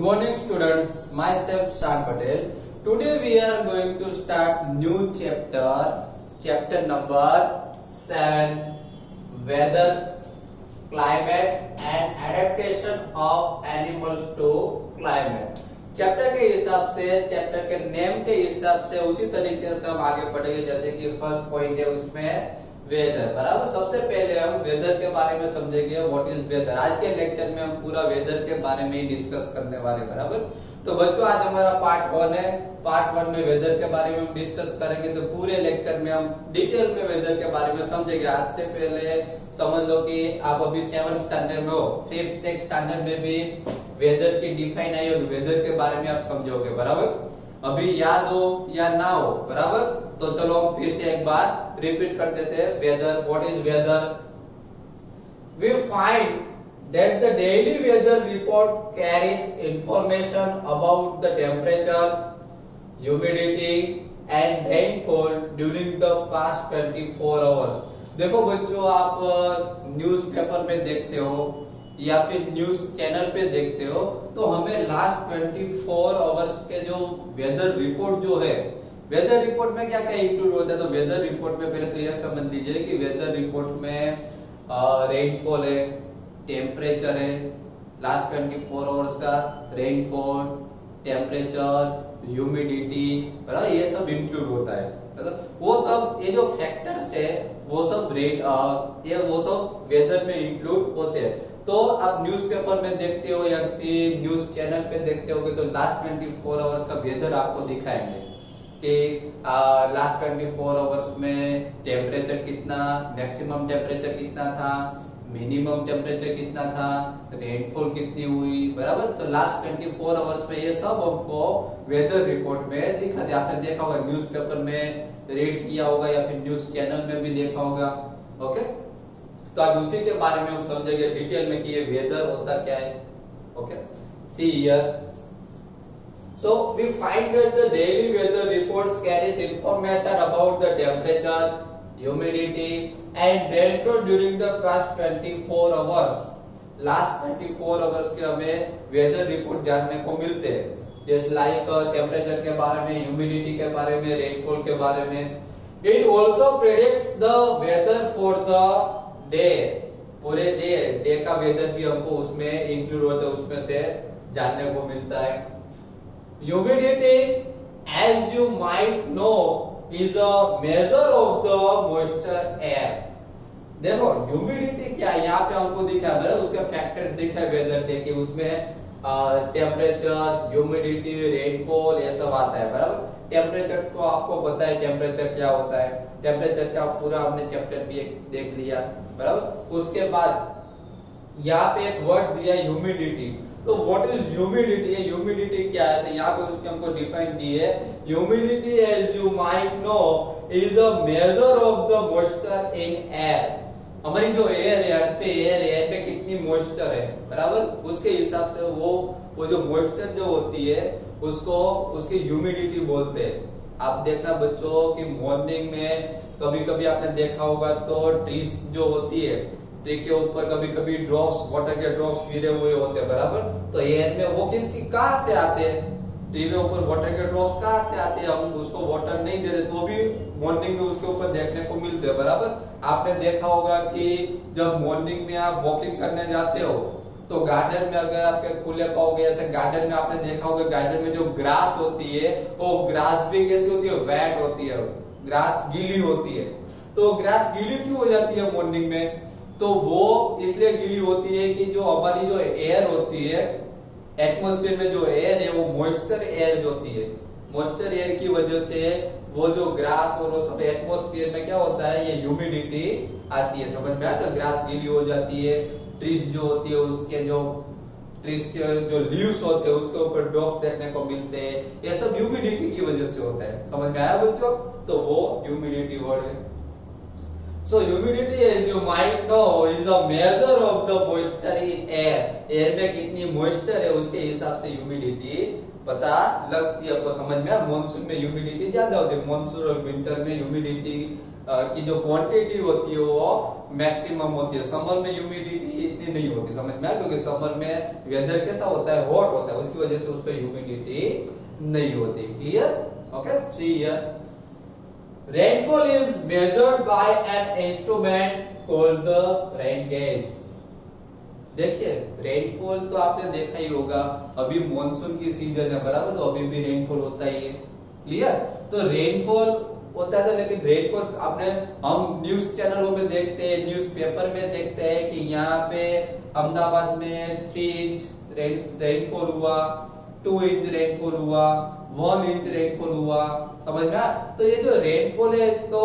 morning students, myself Shan Patel. Today we are going to start new chapter number 7, weather, climate and adaptation of animals to climate. Chapter के हिसाब से, chapter के name के हिसाब से उसी तरीके से हम आगे बढ़ेंगे। जैसे कि फर्स्ट पॉइंट है उसमें वेदर, बराबर। सबसे पहले हम वेदर के बारे में समझेंगे, व्हाट इज वेदर। आज के लेक्चर में हम पूरा वेदर के बारे में ही डिस्कस करने वाले, बराबर। तो बच्चों आज हमारा पार्ट 1 है। पार्ट 1 में वेदर के बारे में हम डिस्कस करेंगे। तो पूरे लेक्चर में हम डिटेल में वेदर के बारे में समझेंगे। आज से पहले समझ लो कि आप अभी 7th स्टैंडर्ड में हो, 5th 6th स्टैंडर्ड में भी वेदर की डिफाइन आई होगी, वेदर के बारे में आप समझोगे, बराबर। अभी याद हो या ना हो, बराबर। तो चलो हम फिर से एक बार रिपीट कर देते हैं। Weather, what is weather? We find that the daily weather report carries information about the temperature, humidity and rainfall during the past 24 hours. देखो बच्चों, आप न्यूज़पेपर में देखते हो या फिर न्यूज चैनल पे देखते हो, तो हमें लास्ट 24 आवर्स के जो वेदर रिपोर्ट जो है, वेदर रिपोर्ट में क्या क्या इंक्लूड होता है। तो वेदर रिपोर्ट में पहले तो यह समझ लीजिए कि वेदर रिपोर्ट में रेनफॉल है, टेम्परेचर है, लास्ट 24 आवर्स का रेनफॉल, टेम्परेचर, ह्यूमिडिटी, बराबर, ये सब इंक्लूड होता है। मतलब वो सब, ये जो फैक्टर्स है वो सब वो सब वेदर में इंक्लूड होते हैं। तो आप न्यूज़पेपर में देखते हो या फिर न्यूज चैनल पे देखते होगे तो लास्ट 24 आवर्स का वेदर आपको दिखाएंगे कि लास्ट 24 आवर्स में टेम्परेचर कितना, मैक्सिमम टेम्परेचर कितना था, मिनिमम टेम्परेचर कितना था, रेनफॉल कितनी हुई, बराबर। तो लास्ट 24 आवर्स में ये सब हमको वेदर रिपोर्ट में दिखा दे। आपने देखा होगा, न्यूज़पेपर में रीड किया होगा या फिर न्यूज चैनल में भी देखा होगा। ओके, तो आज उसी के बारे में हम समझेंगे डिटेल में कि ये वेदर होता क्या है। Okay, see here. So we find that the daily weather reports carries information about the temperature, humidity and rainfall during the past 24 hours. Last 24 hours के हमें वेदर रिपोर्ट जानने को मिलते हैं, जैसे लाइक टेम्परेचर के बारे में, ह्यूमिडिटी के बारे में, रेनफॉल के बारे में। It also predicts the weather for the day. पूरे डे का वेदर भी हमको उसमें इंक्लूड होता है, उसमें से जानने को मिलता है। Humidity, as you might know, is a measure of the moisture air. देखो ह्यूमिडिटी क्या है, यहाँ पे हमको दिखा है, उसके फैक्टर्स दिखा है वेदर के कि उसमें टेम्परेचर, ह्यूमिडिटी, रेनफॉल ये सब आता है, बराबर। टेम्परेचर को आपको पता है टेम्परेचर क्या होता है, टेम्परेचर का पूरा हमने चैप्टर भी देख लिया, बराबर। उसके बाद यहाँ पे एक वर्ड दिया ह्यूमिडिटी। तो व्हाट इज ह्यूमिडिटी? ह्यूमिडिटी क्या है? तो यहाँ पे उसके हमको डिफाइन दी है। Humidity as you might know is a measure of the moisture in air. हमारी जो एयर है, एयर पे कितनी मॉइस्चर है, बराबर, उसके हिसाब से वो जो मॉइस्चर जो होती है उसको उसकी ह्यूमिडिटी बोलते हैं। आप देखना बच्चों कि मॉर्निंग में कभी कभी आपने देखा होगा तो ट्रीज जो होती है, ट्री के ऊपर कभी कभी ड्रॉप्स, वाटर के ड्रॉप्स गिरे हुए होते हैं, बराबर। तो एयर में वो कहाँ से आते हैं? ट्री के ऊपर वाटर के ड्रॉप्स कहाँ से आते हैं? हम उसको वाटर नहीं देते तो भी मॉर्निंग में उसके ऊपर देखने को मिलते हैं, बराबर। आपने देखा होगा कि जब मॉर्निंग में आप वॉकिंग करने जाते हो तो गार्डन में अगर आपके खुले पाओ गए, ऐसे गार्डन में आपने देखा होगा, गार्डन में जो ग्रास होती है वो ग्रास भी कैसी होती है? वेट होती है, ग्रास गीली होती है। तो ग्रास गीली क्यों हो जाती है मॉर्निंग में? तो वो इसलिए गीली होती है कि जो हमारी जो एयर होती है, एटमॉस्फेयर में जो एयर है वो मॉइस्चर एयर होती है। मॉइस्चर एयर की वजह से वो जो ग्रास और वो सब एटमॉस्फेयर में क्या होता है, ये ह्यूमिडिटी आती है, समझ में आया? तो ग्रास गीली हो जाती है, ट्रीज जो होती है उसके जो ट्रीज के जो लीव्स होते हैं उसके ऊपर ड्रॉप्स देखने को मिलते हैं, ये सब ह्यूमिडिटी की वजह से होता है। समझ में आया बच्चों? तो वो ह्यूमिडिटी वर्ड है। So humidity, as you might know, is a measure of the moisture in air. Air में कितनी मॉइस्चर है उसके हिसाब से ह्यूमिडिटी पता लगती है। आपको समझ में? मॉनसून में ह्यूमिडिटी ज्यादा होती है, मॉनसून और विंटर में ह्यूमिडिटी की जो क्वांटिटी होती है वो मैक्सिमम होती है। समर में ह्यूमिडिटी इतनी नहीं होती, समझ में आया? क्योंकि समर में वेदर कैसा होता है, हॉट होता है, उसकी वजह से उस पर ह्यूमिडिटी नहीं होती। Clear? Okay, see here. Rainfall is measured by an instrument called the rain gauge. देखिए, रेनफॉल तो आपने देखा ही होगा, अभी मॉनसून की सीजन है बराबर, तो अभी भी रेनफॉल होता ही है। क्लियर? तो रेनफॉल होता है, लेकिन रेनफॉल आपने हम न्यूज चैनलों में देखते हैं, न्यूज पेपर में देखते हैं कि यहाँ पे अहमदाबाद में 3 इंच रेनफॉल हुआ, 2 इंच रेनफॉल हुआ, 1 इंच रेनफॉल हुआ। समझ में? तो ये जो रेनफॉल है, तो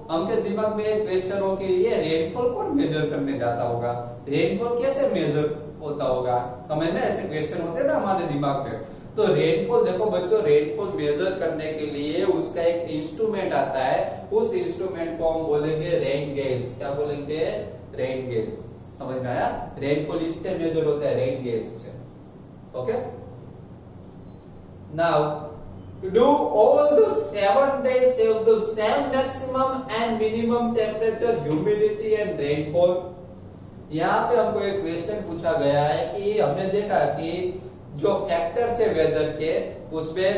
हमके दिमाग में एक क्वेश्चन हो कि ये रेनफॉल कौन मेजर करने जाता होगा, रेनफॉल कैसे मेजर होता होगा? समझ में? ऐसे क्वेश्चन होते हैं ना हमारे दिमाग में। तो रेनफॉल, देखो बच्चों, रेनफॉल मेजर करने के लिए उसका एक इंस्ट्रूमेंट आता है, उस इंस्ट्रूमेंट को हम बोलेंगे रेन गेज। क्या बोलेंगे? Rain gauge. समझ में आया? रेनफॉल इससे मेजर होता है, रेन गेज से। Okay, now do all the 7 days have the same maximum and minimum temperature, humidity and rainfall? यहाँ पे हमको एक क्वेश्चन पूछा गया है कि हमने देखा कि जो फैक्टर्स है वेदर के, उसमें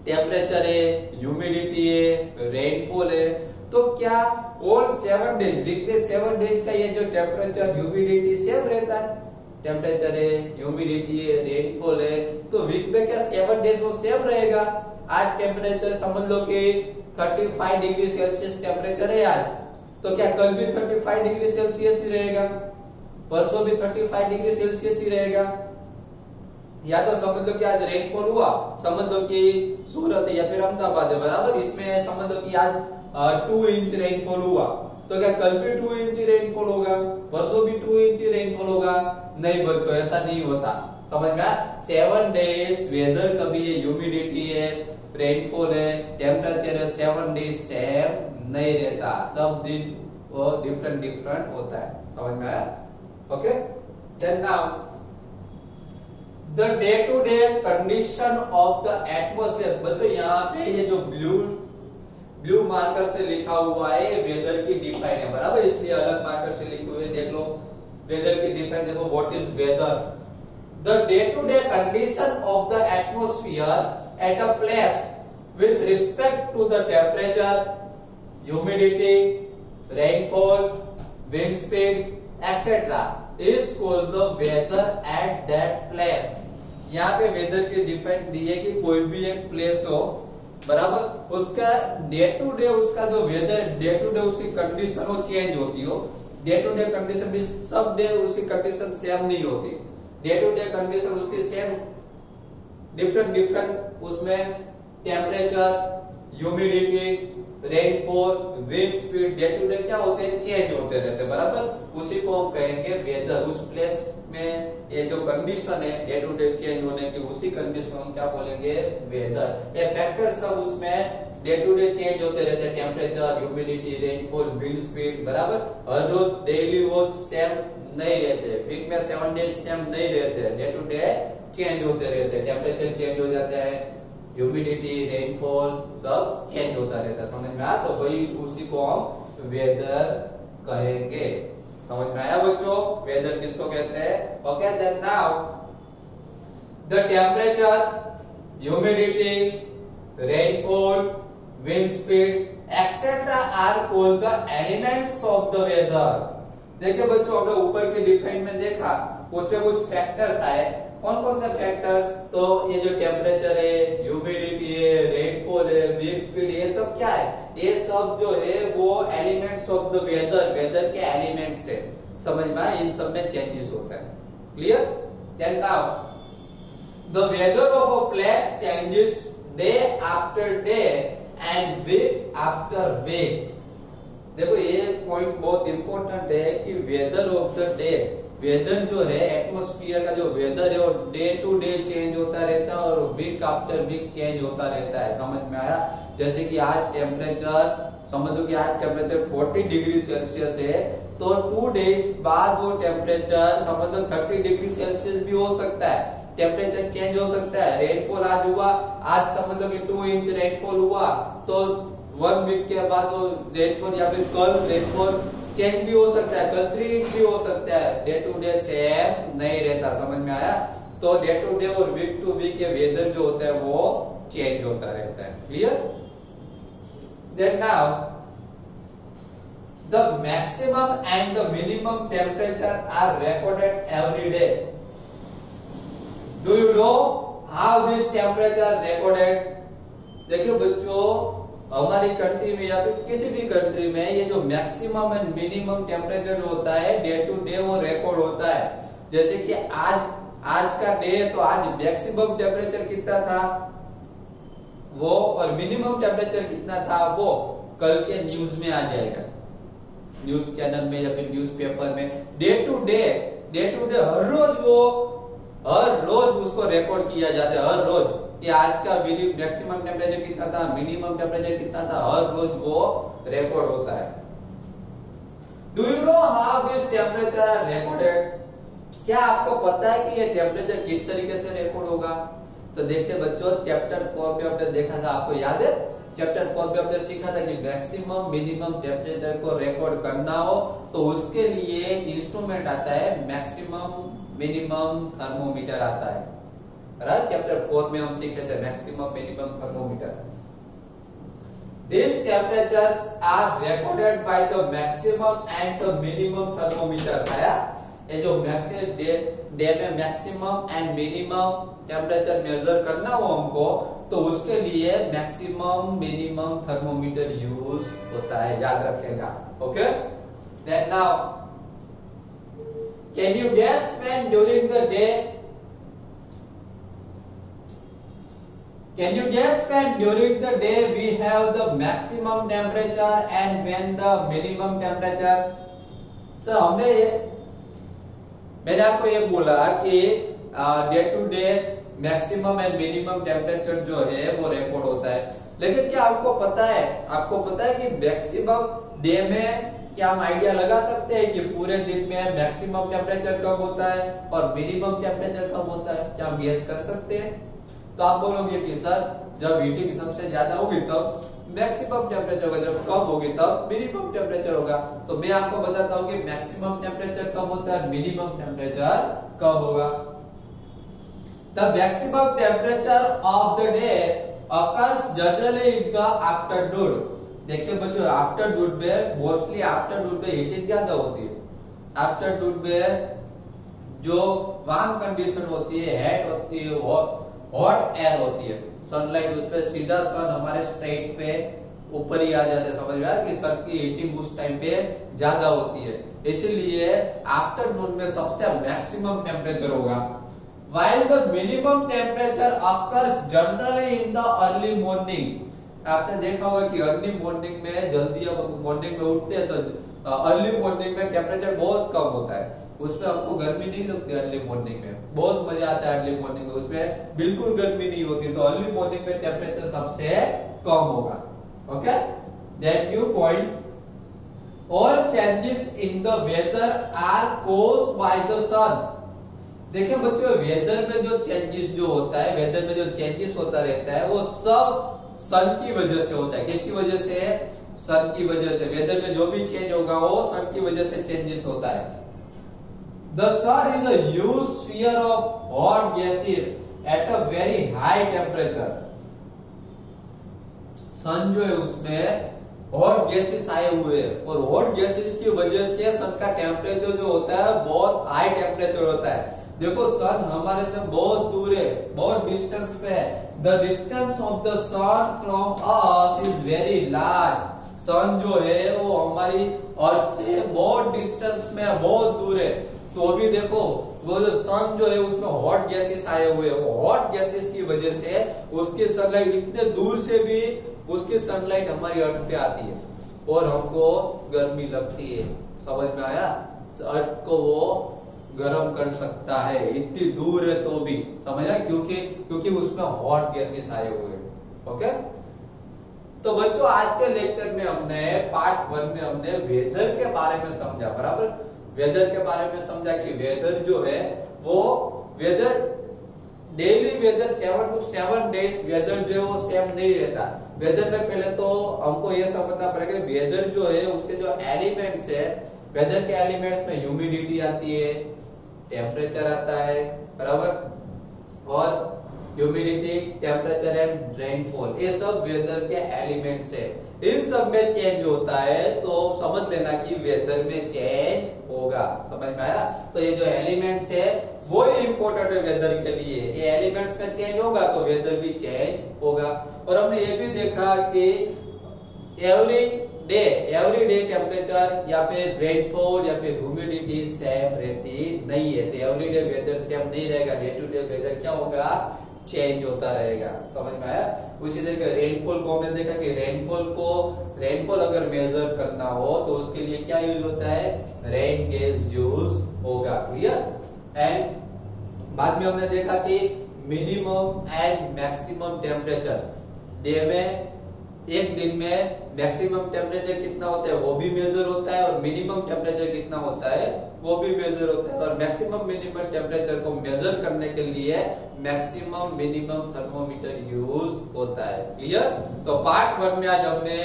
टेम्परेचर है, ह्यूमिडिटी है, रेनफॉल है, तो क्या ऑल 7 डेज, वीक में 7 डेज का ये जो टेम्परेचर ह्यूमिडिटी सेम रहता है? टेम्परेचर है, ह्यूमिडिटी है, रेनफॉल है, तो वीक में क्या 7 डेज वो सेम रहेगा? आज टेम्परेचर समझ लो कि 35 डिग्री सेल्सियस टेम्परेचर है आज, तो क्या कल भी 35 डिग्री सेल्सियस ही रहेगा? परसों भी 35 डिग्री सेल्सियस ही रहेगा? या तो समझ लो कि आज रेनफॉल हुआ, समझ लो कि सूरत है या फिर अहमदाबाद है बराबर, इसमें समझ लो कि आज 2 इंच रेनफॉल हुआ, तो क्या कल भी 2 इंच रेनफॉल होगा, परसों भी 2 इंच रेनफॉल होगा? नहीं बच्चों, ऐसा नहीं होता। समझ में? 7 डेज वेदर कभी ये ह्यूमिडिटी है, रेनफॉल है, टेम्परेचर है, 7 डेज सेम नहीं रहता, सब दिन वो डिफरेंट डिफरेंट होता है। समझ में आया? Okay, then now the day to day condition of the atmosphere. बच्चों यहाँ पे ये जो ब्लू मार्कर से लिखा हुआ है वेदर की डिफाइन है बराबर, इसलिए अलग मार्कर से लिखे हुए देख लो। वेदर की डिफाइन देखो, what is weather? The day to day condition of the atmosphere at a place with respect to the temperature, humidity, rainfall, wind speed etcetera is called the weather at that place. यहाँ पे weather की define दी है कि कोई भी एक place हो बराबर, उसका डे टू डे उसका जो वेदर, डे टू डे उसकी कंडीशन वो चेंज होती हो। डे टू डे कंडीशन भी सब डे उसकी कंडीशन सेम नहीं होती, डे टू डे कंडीशन उसकी सेम डिफरेंट डिफरेंट, उसमें temperature, humidity, rainfall, wind speed day to day क्या होते हैं, चेंज होते रहते हैं बराबर। उसी को हम कहेंगे वेदर। उस प्लेस में ये जो कंडीशन है डे टू डे चेंज होने की, उसी कंडीशन हम क्या बोलेंगे, वेदर। ये फैक्टर सब उसमें डे टू डे चेंज होते रहते हैं, temperature, humidity, rainfall, wind speed बराबर। हर रोज डेली वो सेम नहीं रहते, वीक में 7 डेज सेम नहीं रहते, डे टू डे चेंज होते रहते हैं, टेम्परेचर चेंज हो जाता है, ह्यूमिडिटी, रेनफॉल सब चेंज होता रहता है। समझ में आया? तो वही उसी को हम वेदर कहेंगे। समझ में आया बच्चों? वेदर किसको कहते हैं? Okay, then now the temperature, humidity, rainfall, wind speed etcetera are called the elements of the weather. देखिए बच्चों, हमने ऊपर की डिफाइन में देखा, उसपे कुछ फैक्टर्स आए। कौन कौन से फैक्टर्स? तो ये जो टेम्परेचर है, ह्यूमिडिटी है, रेनफॉल है, विंड स्पीड, ये सब क्या है? ये सब जो है वो elements of the weather, weather के एलिमेंट्स है। समझ में आया? इन सब में चेंजेस होता है। Clear? Then now the weather of a place changes day after day and week after week. देखो ये पॉइंट बहुत इंपॉर्टेंट है कि weather of the day weather जो है एटमॉस्फेयर का जो वेदर है वो डे टू डे चेंज होता रहता है और वीक आफ्टर वीक चेंज होता रहता है। समझ में आया? जैसे कि आज टेम्परेचर समझ लो कि आज टेम्परेचर 40 डिग्री सेल्सियस है, तो 2 डेज बाद वो टेम्परेचर समझ लो 30 डिग्री सेल्सियस भी हो सकता है। टेम्परेचर चेंज हो सकता है। रेनफॉल आज हुआ, आज समझ लो कि 2 इंच रेनफॉल हुआ, तो 1 वीक के बाद वो रेनफॉल या फिर कल रेनफॉल चेंज भी हो सकता है, कल 3 इंच भी हो सकता है। डे टू डे सेम नहीं रहता। समझ में आया? तो डे टू डे और वीक टू वीक वेदर जो होता है वो चेंज होता रहता है। Clear? Then now the maximum and the minimum temperature are recorded every day. Do you know how this temperature recorded? देखिए बच्चों, हमारी कंट्री में या फिर किसी भी कंट्री में ये जो मैक्सिमम एंड मिनिमम टेम्परेचर होता है डे टू डे वो रिकॉर्ड होता है। जैसे कि आज का डे है, तो आज मैक्सिमम टेम्परेचर कितना था वो, और मिनिमम टेम्परेचर कितना था वो कल के न्यूज में आ जाएगा, न्यूज चैनल में या फिर न्यूज़पेपर में। डे टू डे हर रोज उसको रिकॉर्ड किया जाता है। हर रोज कि आज का मैक्सिमम टेम्परेचर कितना था, मिनिमम टेम्परेचर कितना था, हर रोज वो रिकॉर्ड होता है। Do you know how this temperature are recorded? क्या आपको पता है कि ये टेम्परेचर किस तरीके से रिकॉर्ड होगा? तो देखिए बच्चों, चैप्टर 4 पे हमने देखा था, आपको याद है? चैप्टर 4 पे हमने सीखा था कि मैक्सिमम मिनिमम टेम्परेचर को रिकॉर्ड करना हो तो उसके लिए एक इंस्ट्रूमेंट आता है, मैक्सिमम मिनिमम थर्मोमीटर आता है। राइट? चैप्टर 4 में हम सीखे थे maximum minimum thermometer. These temperatures are recorded by the maximum and the minimum thermometers। आया? ये जो डे में maximum and minimum temperature measure करना हो हमको, तो उसके लिए मैक्सिमम मिनिमम थर्मोमीटर यूज होता है, याद रखेगा। Okay? Then now can you guess when during the day, can you guess when during the day we have the maximum temperature and when the minimum temperature? तो मैंने आपको ये बोला कि day to day maximum and minimum temperature जो है वो record होता है, लेकिन क्या आपको पता है कि मैक्सिमम डे में क्या हम आइडिया लगा सकते हैं कि पूरे दिन में मैक्सिमम टेम्परेचर कब होता है और मिनिमम टेम्परेचर कब होता है? क्या हम गेस कर सकते हैं? तो आप बोलोगे कि सर जब हीटिंग सबसे ज्यादा होगी तब मैक्सिमम टेम्परेचर होगा, जब कम होगी तब मिनिमम टेम्परेचर होगा। तो मैं आपको बताता हूँ कि मैक्सिमम टेम्परेचर कब होता है, मिनिमम टेम्परेचर कब होगा। The maximum temperature of the day occurs generally in the afternoon। देखिए बच्चों, आफ्टरनून में मोस्टली आफ्टरनून में हीटिंग ज्यादा होती है। आफ्टरनून में जो वार्म कंडीशन होती है, हेट होती है, हॉट एयर होती है, सनलाइट उस पे सीधा सन हमारे स्ट्रेट पे ऊपर ही आ जाता है। समझ में आया कि सन की हीटिंग उस टाइम पे ज्यादा होती है, इसीलिए आफ्टरनून में सबसे मैक्सिमम टेम्परेचर होगा। While the minimum temperature occurs generally in the early morning। आपने देखा होगा कि अर्ली मॉर्निंग में जल्दी मॉर्निंग में उठते हैं तो अर्ली मॉर्निंग में टेम्परेचर बहुत कम होता है, उसमें आपको गर्मी नहीं लगती। अर्ली मॉर्निंग में बहुत मजा आता है, अर्ली मॉर्निंग में उसमें बिल्कुल गर्मी नहीं होती, तो अर्ली मॉर्निंग में टेम्परेचर सबसे कम होगा। Okay? Then new point, all changes in the weather are caused by the sun. देखिए बच्चों, वेदर में जो चेंजेस जो होता है, वेदर में जो चेंजेस होता रहता है वो सब सन की वजह से होता है। किसकी वजह से? सन की वजह से। वेदर में जो भी चेंज होगा वो सन की वजह से चेंजेस होता है। The sun is a huge sphere of hot gases at a very high temperature। सन जो है उसमें हॉट गैसेस आए हुए हैं और हॉट गैसेस की वजह से सन का टेम्परेचर जो होता है बहुत हाई टेम्परेचर होता है। देखो सन हमारे से बहुत दूर है, बहुत डिस्टेंस पे है। The distance of the sun from us is very large. Sun जो है वो हमारी अर्थ से बहुत डिस्टेंस में है, बहुत दूर है। तो भी देखो वो जो सन जो है उसमें हॉट गैसेस आए हुए हैं, वो हॉट गैसेस की वजह से उसकी सनलाइट इतने दूर से भी उसकी सनलाइट हमारी अर्थ पे आती है और हमको गर्मी लगती है। समझ में आया? अर्थ को वो गर्म कर सकता है, इतनी दूर है तो भी, समझना, क्योंकि उसमें हॉट गैसेस आए हुए हैं। ओके, तो बच्चों आज के लेक्चर में हमने पार्ट 1 में हमने वेदर के बारे में समझा, बराबर। वेदर के बारे में समझा कि वेदर जो है वो weather daily weather 7 to 7 days weather जो है वो सेम नहीं रहता। वेदर में पहले तो हमको ये समझना पड़ेगा वेदर जो है उसके जो एलिमेंट्स है, वेदर के एलिमेंट्स में ह्यूमिडिटी आती है, टेम्परेचर आता है, बराबर, और ह्यूमिडिटी, टेम्परेचर एंड रेनफॉल, ये सब वेदर के एलिमेंट्स है। इन सब में चेंज होता है तो समझ लेना कि वेदर में चेंज होगा। समझ में आया? तो ये जो एलिमेंट्स है वो इंपॉर्टेंट है वेदर के लिए। ये एलिमेंट्स में चेंज होगा तो वेदर भी चेंज होगा। और हमने ये भी देखा कि एवरी डे टेम्परेचर या फिर रेनफॉल या फिर ह्यूमिडिटी सेम रहती नहीं है। तो एवरी डे वेदर सेम नहीं रहेगा, डे टू डे वेदर क्या होगा, चेंज होता रहेगा। समझ में आया? उसी तरीके रेनफॉल को हमने देखा कि रेनफॉल अगर मेजर करना हो तो उसके लिए क्या यूज होता है, रेन गेज यूज होगा। क्लियर? एंड बाद में हमने देखा कि minimum and maximum temperature day में, एक दिन में मैक्सिमम टेम्परेचर कितना होता है वो भी मेजर होता है, और मिनिमम टेम्परेचर कितना होता है वो भी मेजर होता है। और मैक्सिमम मिनिमम टेम्परेचर को मेजर करने के लिए मैक्सिमम मिनिमम थर्मोमीटर यूज होता है। क्लियर? तो पार्ट 1 में आज हमने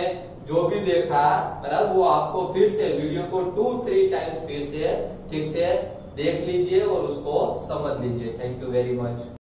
जो भी देखा, बराबर, वो आपको फिर से वीडियो को 2-3 टाइम्स फिर से ठीक से देख लीजिए और उसको समझ लीजिए। Thank you very much.